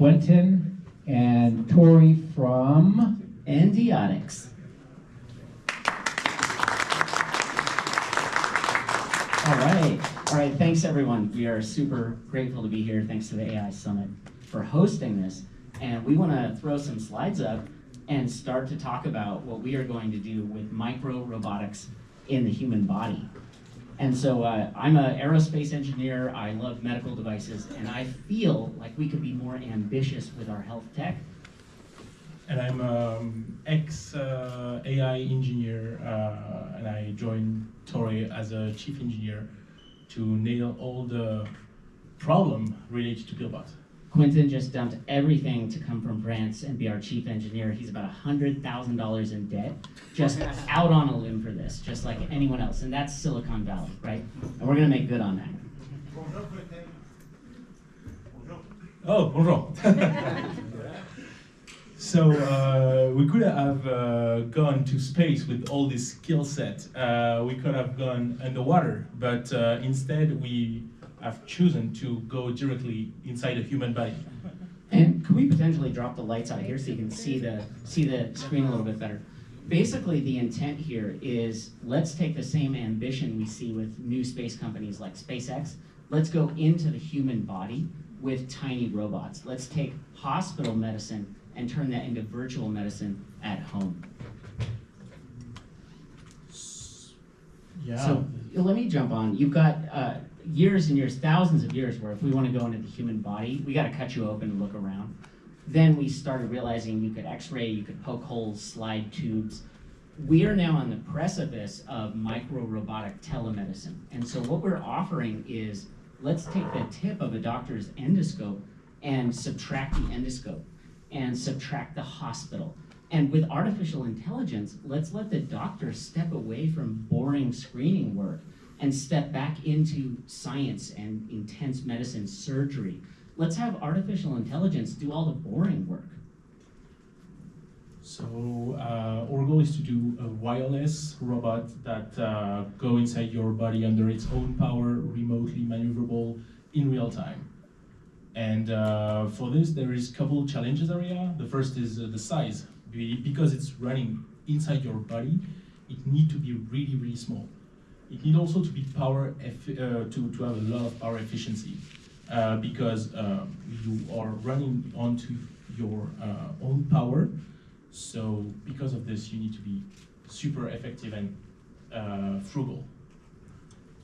Quentin and Tori from Endiatx. All right, thanks everyone. We are super grateful to be here. Thanks to the AI Summit for hosting this. And we want to throw some slides up and start to talk about what we are going to do with micro-robotics in the human body. And so I'm an aerospace engineer, I love medical devices, and I feel like we could be more ambitious with our health tech. And I'm ex-AI engineer, and I joined Tori as a chief engineer to nail all the problem related to PillBot. Quentin just dumped everything to come from France and be our chief engineer. He's about $100,000 in debt, just out on a limb for this, just like anyone else. And that's Silicon Valley, right? And we're gonna make good on that. Oh, bonjour. So we could have gone to space with all this skill set. We could have gone underwater, but instead we have chosen to go directly inside a human body. And could we potentially drop the lights out here so you can see the screen a little bit better? Basically, the intent here is let's take the same ambition we see with new space companies like SpaceX. Let's go into the human body with tiny robots. Let's take hospital medicine and turn that into virtual medicine at home. Yeah. So let me jump on. You've got years and years, thousands of years where if we want to go into the human body, we got to cut you open and look around. Then we started realizing you could x-ray, you could poke holes, slide tubes. We are now on the precipice of micro-robotic telemedicine. And so what we're offering is, let's take the tip of a doctor's endoscope and subtract the endoscope and subtract the hospital. And with artificial intelligence, let's let the doctor step away from boring screening work and step back into science and intense medicine surgery. Let's have artificial intelligence do all the boring work. So our goal is to do a wireless robot that go inside your body under its own power, remotely maneuverable in real time. And for this, there is a couple challenges area. The first is the size. Because it's running inside your body, it needs to be really, really small. It needs also to be to have a lot of power efficiency because you are running onto your own power. So because of this, you need to be super effective and frugal.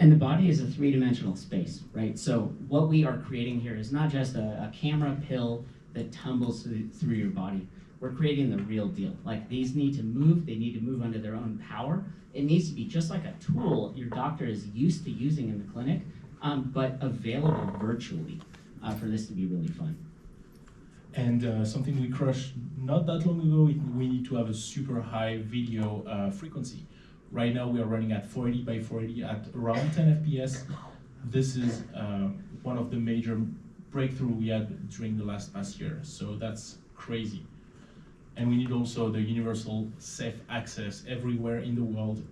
And the body is a three-dimensional space, right? So what we are creating here is not just a camera pill that tumbles through your body. We're creating the real deal. Like, these need to move, they need to move under their own power. It needs to be just like a tool your doctor is used to using in the clinic, but available virtually for this to be really fun. And something we crushed not that long ago, we need to have a super high video frequency. Right now we are running at 480 by 480 at around 10 FPS. This is one of the major breakthroughs we had during the past year. So that's crazy. And we need also the universal safe access everywhere in the world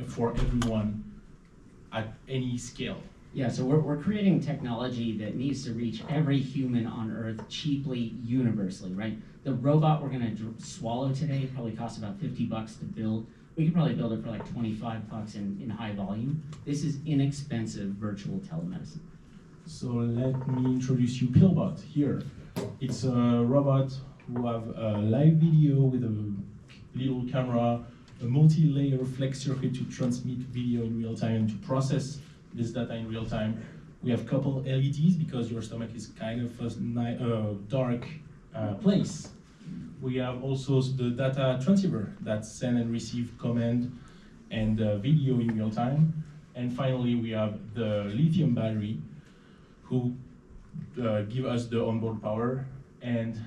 for everyone at any scale. Yeah, so we're creating technology that needs to reach every human on Earth cheaply, universally, right? The robot we're going to swallow today probably costs about $50 to build. We could probably build it for like $25 in high volume. This is inexpensive virtual telemedicine. So let me introduce you PillBot here. It's a robot who have a live video with a little camera, a multi-layer flex circuit to transmit video in real time and to process this data in real time. We have a couple LEDs because your stomach is kind of a dark place. We have also the data transceiver that send and receive command and video in real time. And finally, we have the lithium battery who give us the onboard power and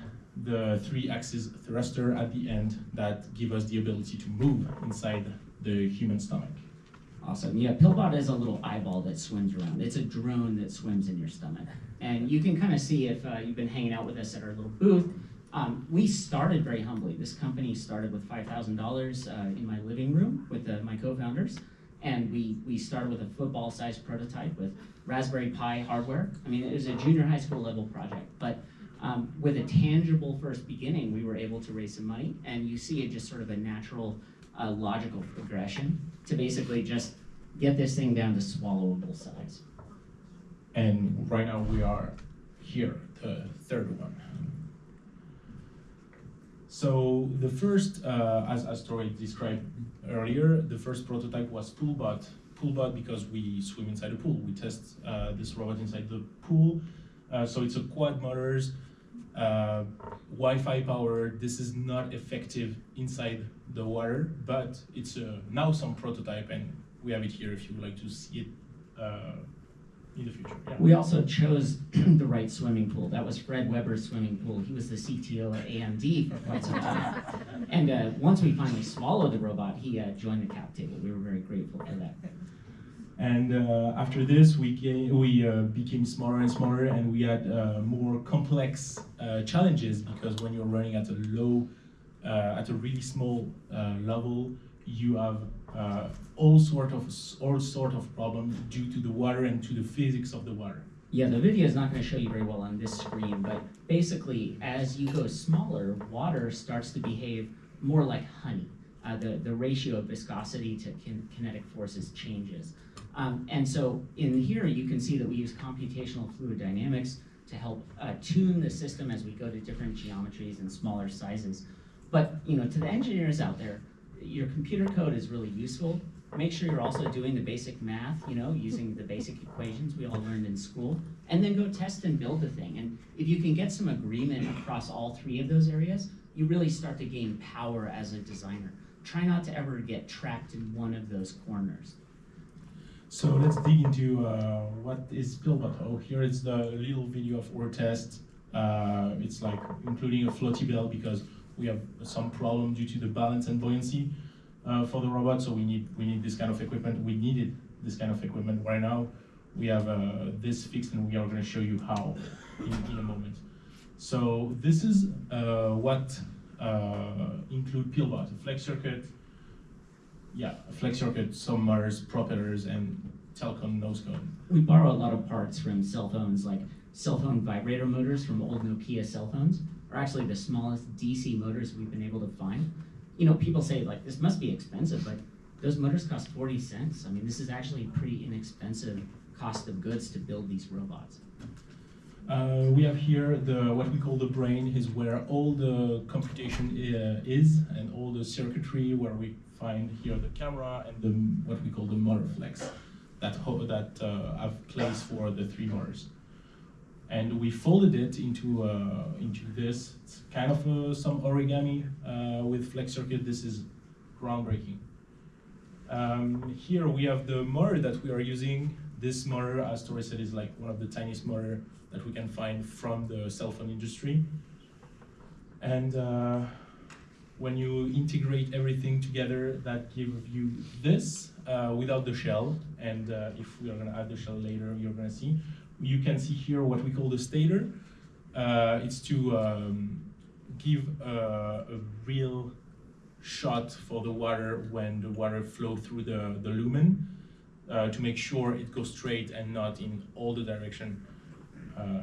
the 3-axis thruster at the end that give us the ability to move inside the human stomach. Awesome. Yeah, PillBot is a little eyeball that swims around. It's a drone that swims in your stomach. And you can kind of see if you've been hanging out with us at our little booth. We started very humbly. This company started with $5,000 in my living room with my co-founders. And we started with a football-sized prototype with Raspberry Pi hardware. I mean, it was a junior high school level project. But With a tangible first beginning, we were able to raise some money, and you see it just sort of a natural, logical progression to basically just get this thing down to swallowable size. And right now we are here, the third one. So the first, as Tori described earlier, the first prototype was PillBot. PillBot because we swim inside a pool. We test this robot inside the pool. So it's a quad motors, Wi-Fi powered. This is not effective inside the water, but it's now some prototype, and we have it here if you would like to see it in the future. Yeah. We also chose the right swimming pool. That was Fred Weber's swimming pool. He was the CTO at AMD for quite some time. And once we finally swallowed the robot, he joined the cap table. We were very grateful for that. And after this, we became smaller and smaller, and we had more complex challenges, because when you're running at a low, at a really small level, you have all sort of problems due to the water and to the physics of the water. Yeah, the video is not going to show you very well on this screen, but basically, as you go smaller, water starts to behave more like honey. The ratio of viscosity to kinetic forces changes. And so in here, you can see that we use computational fluid dynamics to help tune the system as we go to different geometries and smaller sizes. But to the engineers out there, your computer code is really useful. Make sure you're also doing the basic math, using the basic equations we all learned in school, and then go test and build the thing. And if you can get some agreement across all three of those areas, you really start to gain power as a designer. Try not to ever get trapped in one of those corners. So let's dig into what is PillBot. Oh, here is the little video of our test. It's like including a floaty bell, because we have some problem due to the balance and buoyancy for the robot. So we need this kind of equipment. We needed this kind of equipment right now. We have this fixed, and we are going to show you how in a moment. So this is what include PillBot: a flex circuit. Yeah, a flex circuit, some motors, propellers, and telecom nose cone. We borrow a lot of parts from cell phones, like cell phone vibrator motors from old Nokia cell phones are actually the smallest DC motors we've been able to find. People say, like, this must be expensive, but those motors cost 40 cents. I mean, this is actually pretty inexpensive cost of goods to build these robots. We have here what we call the brain, is where all the computation is, and all the circuitry, where we find here the camera and what we call the motor flex that have place for the three motors. And we folded it into this. It's kind of some origami with flex circuit. This is groundbreaking. Here we have the motor that we are using. This motor, as Tori said, is like one of the tiniest motor that we can find from the cell phone industry. And when you integrate everything together, that gives you this without the shell. And if we are going to add the shell later, you're going to see. You can see here what we call the stator. It's to give a real shot for the water when the water flows through the lumen, to make sure it goes straight and not in all the direction.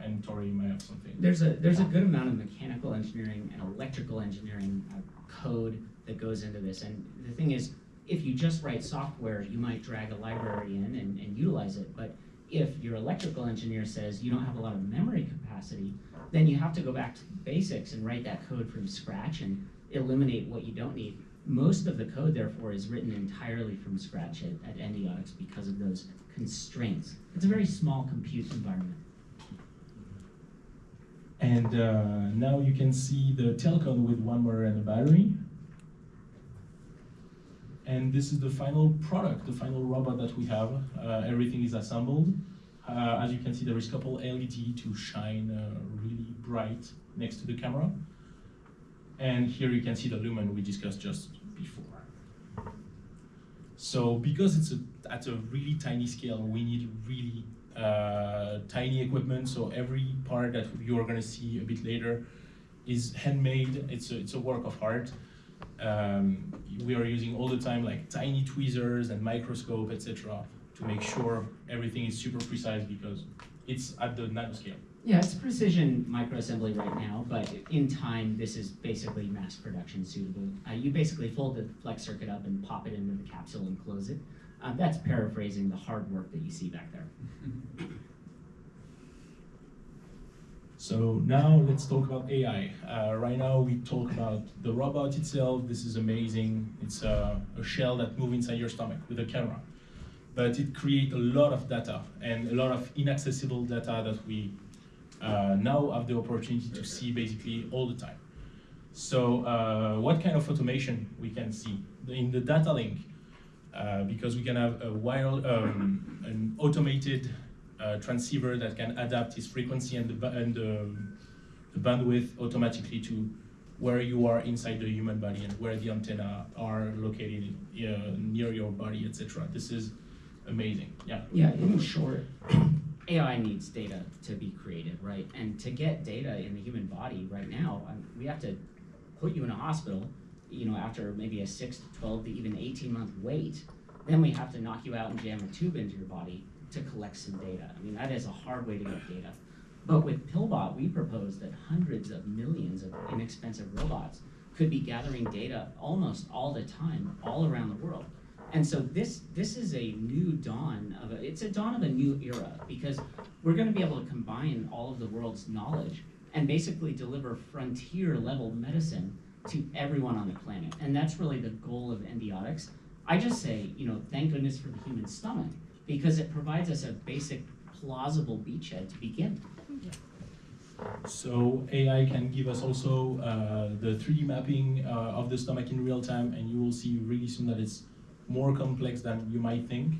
And Tori might have something. There's a good amount of mechanical engineering and electrical engineering code that goes into this. And the thing is, if you just write software, you might drag a library in and utilize it. But if your electrical engineer says you don't have a lot of memory capacity, then you have to go back to the basics and write that code from scratch and eliminate what you don't need. Most of the code, therefore, is written entirely from scratch at Endiatx because of those constraints. It's a very small compute environment. And now you can see the telecom with one motor and a battery. And this is the final product, the final robot that we have. Everything is assembled. As you can see, there is a couple LED to shine really bright next to the camera. And here you can see the lumen we discussed just before. So because it's at a really tiny scale, we need really tiny equipment. So every part that you're going to see a bit later is handmade. It's a work of art. We are using all the time like tiny tweezers and microscope, etc., to make sure everything is super precise, because it's at the nanoscale. Yeah, it's precision microassembly right now, but in time, this is basically mass production suitable. You basically fold the flex circuit up and pop it into the capsule and close it. That's paraphrasing the hard work that you see back there. So now let's talk about AI. Right now we talk about the robot itself. This is amazing. It's a shell that moves inside your stomach with a camera. But it creates a lot of data and a lot of inaccessible data that we now have the opportunity to see basically all the time. So what kind of automation we can see? In the data link, because we can have a an automated transceiver that can adapt its frequency and the bandwidth automatically to where you are inside the human body and where the antenna are located near your body, etc. This is amazing. Yeah. Yeah, in short, AI needs data to be created, right? And to get data in the human body right now, we have to put you in a hospital, after maybe a 6 to 12 to even 18-month wait. Then we have to knock you out and jam a tube into your body to collect some data. I mean, that is a hard way to get data. But with PillBot, we propose that hundreds of millions of inexpensive robots could be gathering data almost all the time, all around the world. And so this is a new dawn it's a dawn of a new era, because we're going to be able to combine all of the world's knowledge and basically deliver frontier level medicine to everyone on the planet. And that's really the goal of Endiatx. I just say, thank goodness for the human stomach, because it provides us a basic plausible beachhead to begin. So AI can give us also the 3D mapping of the stomach in real time, and you will see really soon that it's more complex than you might think.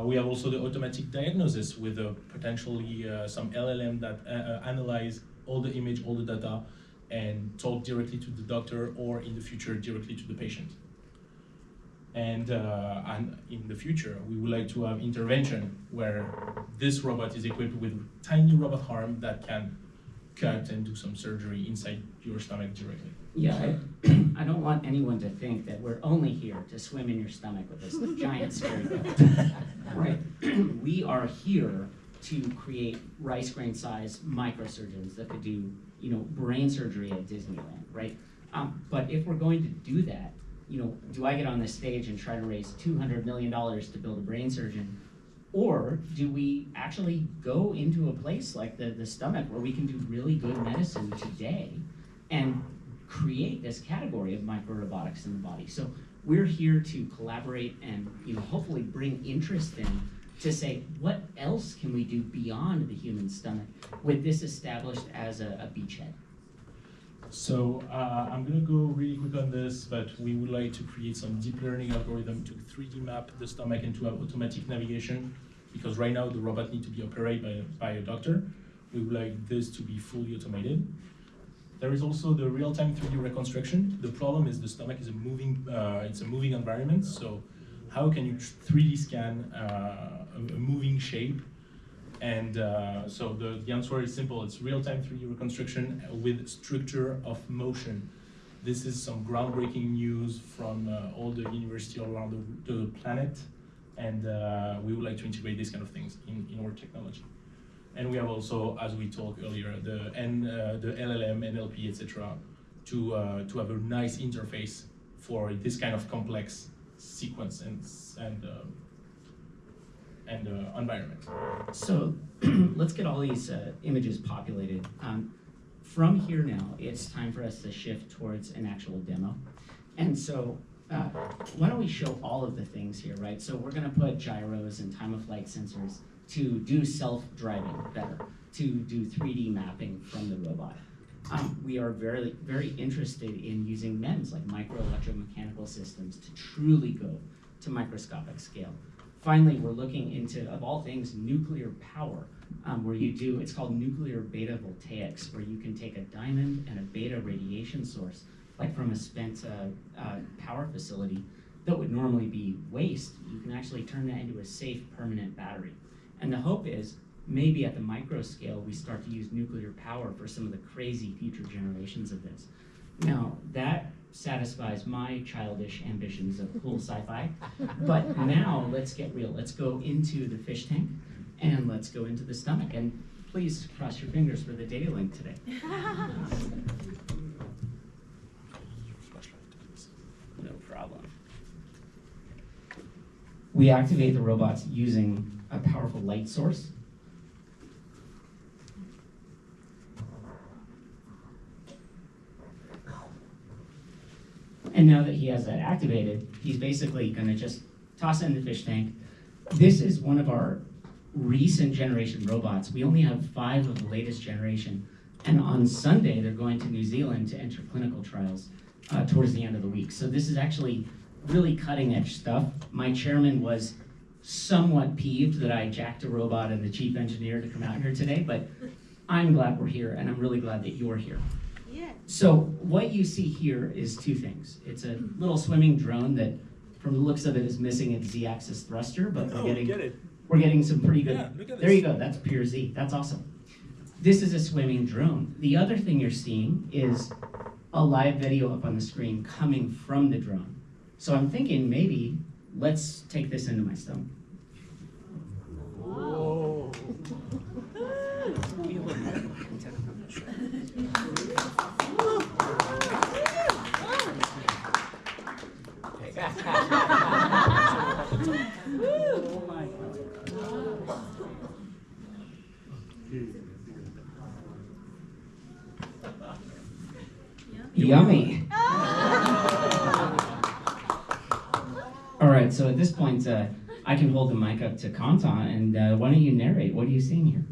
We have also the automatic diagnosis with potentially some LLM that analyze all the image, all the data, and talk directly to the doctor, or in the future directly to the patient. And in the future, we would like to have intervention where this robot is equipped with tiny robot arm that can cut and do some surgery inside your stomach directly. Yeah, I don't want anyone to think that we're only here to swim in your stomach with this giant scary robot. Right? We are here to create rice grain size microsurgeons that could do, brain surgery at Disneyland, right? But if we're going to do that, do I get on this stage and try to raise $200 million to build a brain surgeon? Or do we actually go into a place like the stomach where we can do really good medicine today and create this category of micro-robotics in the body? So we're here to collaborate and hopefully bring interest in to say, what else can we do beyond the human stomach with this established as a beachhead? So I'm going to go really quick on this, but we would like to create some deep learning algorithm to 3D map the stomach and to have automatic navigation, because right now the robot needs to be operated by a doctor. We would like this to be fully automated. There is also the real-time 3D reconstruction. The problem is the stomach is it's a moving environment, so how can you 3D scan a moving shape? And so the answer is simple. It's real-time 3D reconstruction with structure of motion. This is some groundbreaking news from all the universities around the planet, and we would like to integrate these kind of things in our technology. And we have also, as we talked earlier, the LLM, NLP, etc., to have a nice interface for this kind of complex sequence and environment. So let's get all these images populated. From here now, it's time for us to shift towards an actual demo. And so why don't we show all of the things here, right? So we're going to put gyros and time-of-flight sensors to do self-driving better, to do 3D mapping from the robot. We are very, very interested in using MEMS, like micro-electromechanical systems, to truly go to microscopic scale. Finally, we're looking into, of all things, nuclear power, where it's called nuclear beta voltaics, where you can take a diamond and a beta radiation source, like from a spent power facility, that would normally be waste. You can actually turn that into a safe, permanent battery. And the hope is, maybe at the micro scale, we start to use nuclear power for some of the crazy future generations of this. Now, that satisfies my childish ambitions of cool sci-fi, but now let's get real. Let's go into the fish tank, and let's go into the stomach. And please cross your fingers for the data link today. No problem. We activate the robots using a powerful light source. And now that he has that activated, he's basically going to just toss it in the fish tank. This is one of our recent generation robots. We only have 5 of the latest generation. And on Sunday, they're going to New Zealand to enter clinical trials towards the end of the week. So this is actually really cutting edge stuff. My chairman was somewhat peeved that I jacked a robot and the chief engineer to come out here today, but I'm glad we're here, and I'm really glad that you're here. Yeah. So what you see here is 2 things. It's a little swimming drone that, from the looks of it, is missing its Z-axis thruster, but we're getting some pretty good. Yeah, look at There this. you go. That's pure Z. That's awesome. This is a swimming drone. The other thing you're seeing is a live video up on the screen coming from the drone. So I'm thinking maybe let's take this into my stomach. Whoa. Yummy. All right, so at this point, I can hold the mic up to Kantan, and why don't you narrate? What are you seeing here?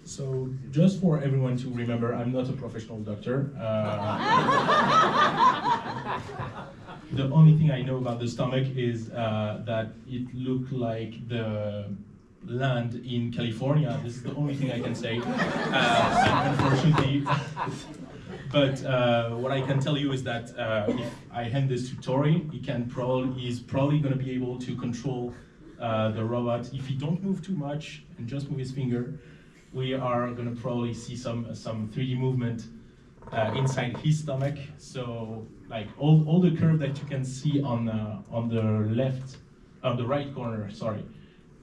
So just for everyone to remember, I'm not a professional doctor. The only thing I know about the stomach is that it looked like the land in California. This is the only thing I can say, unfortunately. But what I can tell you is that if I hand this to Tori, he's probably going to be able to control the robot. If he don't move too much and just move his finger, we are going to probably see some 3D movement inside his stomach. So like all the curve that you can see on the right corner, sorry,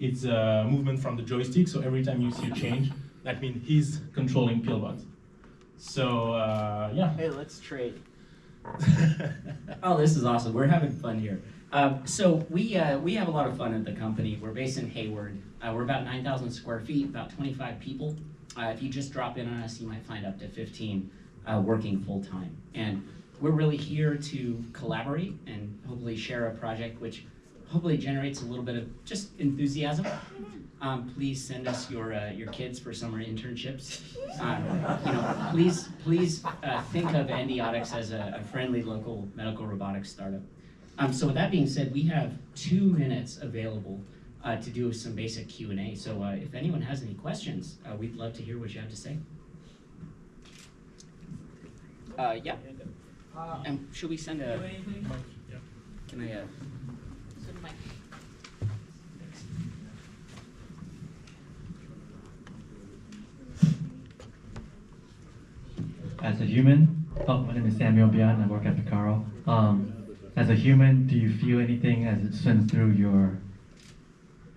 it's a movement from the joystick. So every time you see a change, that means he's controlling PillBot. So yeah. Hey, let's trade. Oh, this is awesome. We're having fun here. So we have a lot of fun at the company. We're based in Hayward. We're about 9,000 square feet, about 25 people. If you just drop in on us, you might find up to 15 working full time. And we're really here to collaborate and hopefully share a project which hopefully generates a little bit of just enthusiasm. Please send us your kids for summer internships. Please think of Endiatx as a friendly local medical robotics startup. So with that being said, we have 2 minutes available to do some basic Q&A. So if anyone has any questions, we'd love to hear what you have to say. Yeah. And should we send a? Can I? As a human, my name is Samuel Bian, I work at Picaro. As a human, do you feel anything as it swims through your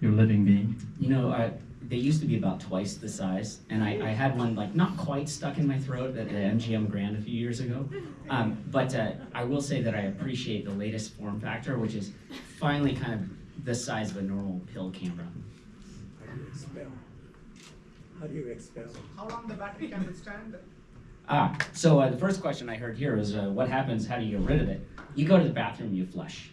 living being? You know, they used to be about twice the size, and I had one like not quite stuck in my throat at the MGM Grand a few years ago. But I will say that I appreciate the latest form factor, which is finally kind of the size of a normal pill camera. How do you expel? How long the battery can withstand? So the first question I heard here is what happens, how do you get rid of it? You go to the bathroom, you flush.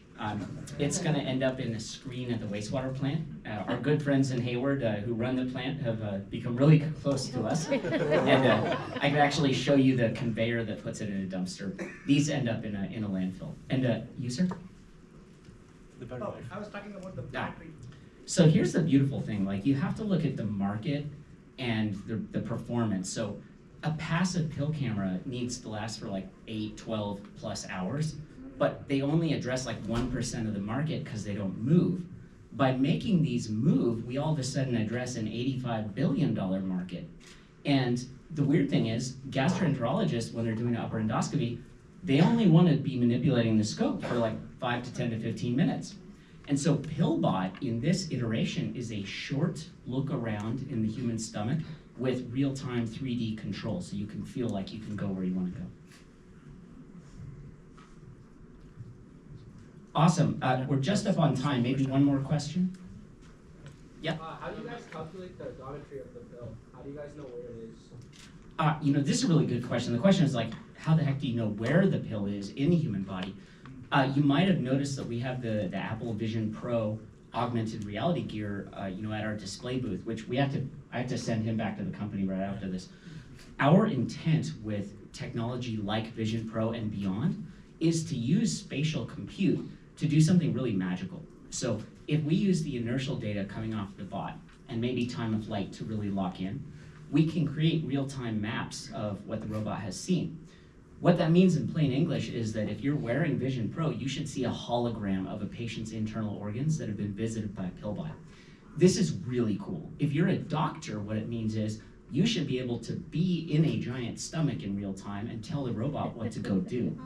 It's going to end up in a screen at the wastewater plant. Our good friends in Hayward who run the plant have become really close to us. And I can actually show you the conveyor that puts it in a dumpster. These end up in a landfill. And you, sir? Oh, I was talking about the battery. So here's the beautiful thing. Like, you have to look at the market and the performance. So a passive pill camera needs to last for like 8, 12 plus hours, but they only address like 1% of the market because they don't move. By making these move, we all of a sudden address an $85 billion market. And the weird thing is, gastroenterologists, when they're doing an upper endoscopy, they only want to be manipulating the scope for like 5 to 10 to 15 minutes. And so PillBot in this iteration is a short look around in the human stomach with real-time 3D control, so you can feel like you can go where you want to go. Awesome. We're just up on time. Maybe one more question? Yeah. How do you guys calculate the odometry of the pill? How do you guys know where it is? This is a really good question. The question is like, how the heck do you know where the pill is in the human body? You might have noticed that we have the Apple Vision Pro augmented reality gear, at our display booth, which I have to send him back to the company right after this. Our intent with technology like Vision Pro and beyond is to use spatial compute to do something really magical. So if we use the inertial data coming off the bot and maybe time of flight to really lock in, we can create real-time maps of what the robot has seen. What that means in plain English is that if you're wearing Vision Pro, you should see a hologram of a patient's internal organs that have been visited by PillBot. This is really cool. If you're a doctor, what it means is you should be able to be in a giant stomach in real time and tell the robot what to go do.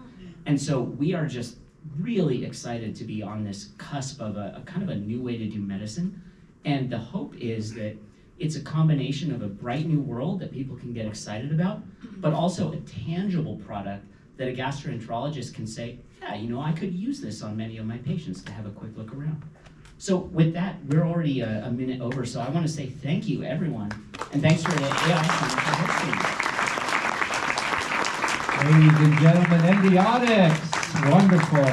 And so we are just really excited to be on this cusp of a kind of a new way to do medicine. And the hope is that it's a combination of a bright new world that people can get excited about, but also a tangible product that a gastroenterologist can say, yeah, I could use this on many of my patients to have a quick look around. So with that, we're already a minute over, so I want to say thank you, everyone, and thanks for the AI Center for hosting. Ladies and gentlemen, Endiatx, wonderful.